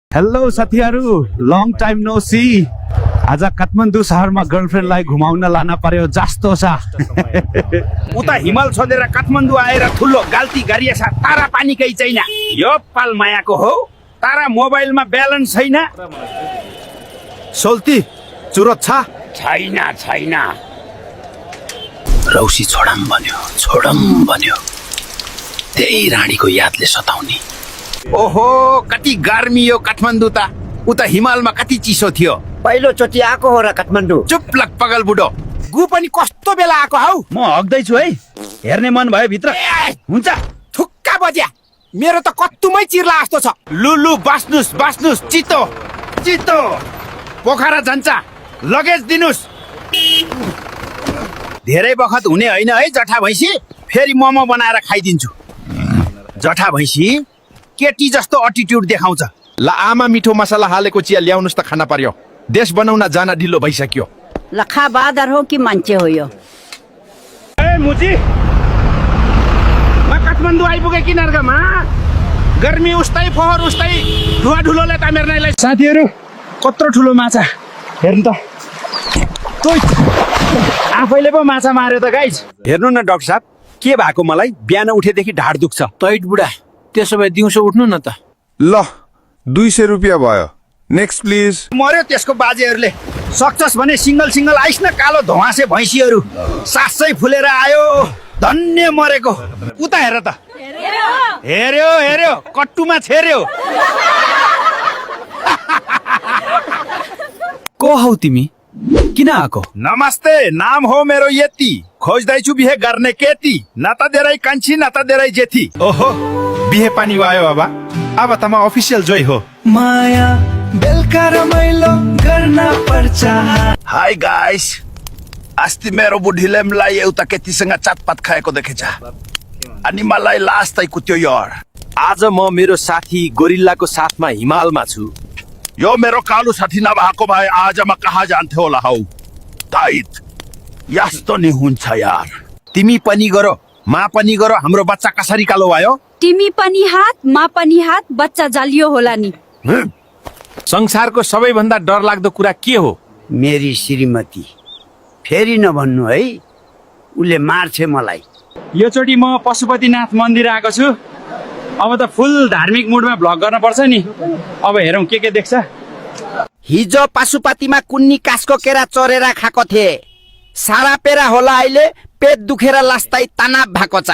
Hello साथीहरु, long time no C. आज काठमाडौँ शहरमा गर्लफ्रेन्डलाई घुमाउन लान पर्यो जस्तो छ। उता हिमाल छोडेर काठमाडौँ आएर ठुलो गल्ती गरिएछ। तारा पानीकै छैन। यो पाल मायाको हो। तारा मोबाइलमा ब्यालेन्स छैन। सोल्ती चुरत छ छैन। रौसी छोडम भन्यो। त्यही रानीको यादले सताउने। ओहो, कति गर्मी हो काठमाडौँ त। उता हिमालमा कति चिसो थियो। पहिलो चोटि आएको हो र काठमाडौँ। चुप लग पगल बुढो। गु पनि कस्तो बेला आएको हौ। म हग्दै छु है, हेर्ने मन भयो भित्र। हुन्छ थुक्का बज्या। मेरो त कत्तुमै चिर्ला जस्तो छ। लुलु बास्नुस् चितो पोखरा जान्छ। लगेज दिनुस्। धेरै बखत हुने होइन है जठा भैँसी। फेरि मोमो बनाएर खाइदिन्छु। जठा भैँसी केटी जस्तो एटिट्युड देखाउँछ। ल आमा मिठो मसला हालेको चिया ल्याउनुस् त खाना पर्यो। देश बनाउन जान ढिलो भइसक्यो। लखा बादर हो कि मान्छे हो यो? ए मुजी, म काठमाडौँ आइपुगे किनारकामा। गर्मी उस्तै फोहोर उस्तै धुवा ढुलोले तामेर्नेलाई। साथीहरु, कत्रो ठुलो माछा हेर्नु त। आफैले पो माछा मार्यो त गाइज। हेर्नु न डाक्टर साहब, के भएको मलाई बिहान उठेदेखि ढाड दुख्छ। तैट बुढा, त्यसो भए दिउँसो उठ्नु न त। ल 200 रुपियाँ भयो। Next please. मर्यो त्यसको बाजेहरूले। सक्छस् भने सिंगल आइस न कालो धुवासे भैँसीहरू। सासै फुलेर आयो। धन्य मरेको। उता हेर त। हेर्यो कट्टुमा छेर्यो। को हौ तिमी? किन आको? नमस्ते, नाम हो मेरो यति। खोज्दैछु बिहे गर्ने केटी। न त धेरै कान्छी न त धेरै जेठी। ओहो, बिहे पानी भयो बाबा। अब त म अफिसियल जोइ हो। माया बेलुका रमाइलो गर्न पर्छ। हाई गाइस, अस्ति मेरो बुढीले मलाई एउटा केटीसँग चाटपात खाएको देखेछ। अनि मलाई लास्टै कुट्यो यार। आज म मेरो साथी गोरिल्लाको साथमा हिमालमा छु। यो मेरो कालो साथी नभएको भए आज म कहाँ जान्थ्यो होला हौ। टाइट यस्तो नि हुन्छ यार। तिमी पनि गरो, मा पनि गरो। हाम्रो बच्चा कसरी कालो भयो? तिमी पनि हात, मा पनि हात, बच्चा जालियो होला नि। संसारको सबैभन्दा डरलाग्दो कुरा के हो? मेरी श्रीमती। फेरि नभन्नु है, उसले मार्छ मलाई। यो चोटि म पशुपतिनाथ मन्दिर आएको छु। अब त फुल धार्मिक मुडमा भ्लग गर्न पर्छ नि। अब हेरौँ के देख्छ। हिजो पशुपतिमा कुन्नी कासको केरा चोरेर खाएको थिए। सारा पेरा होला अहिले पेट दुखेर लास्दै तनाव भएको छ।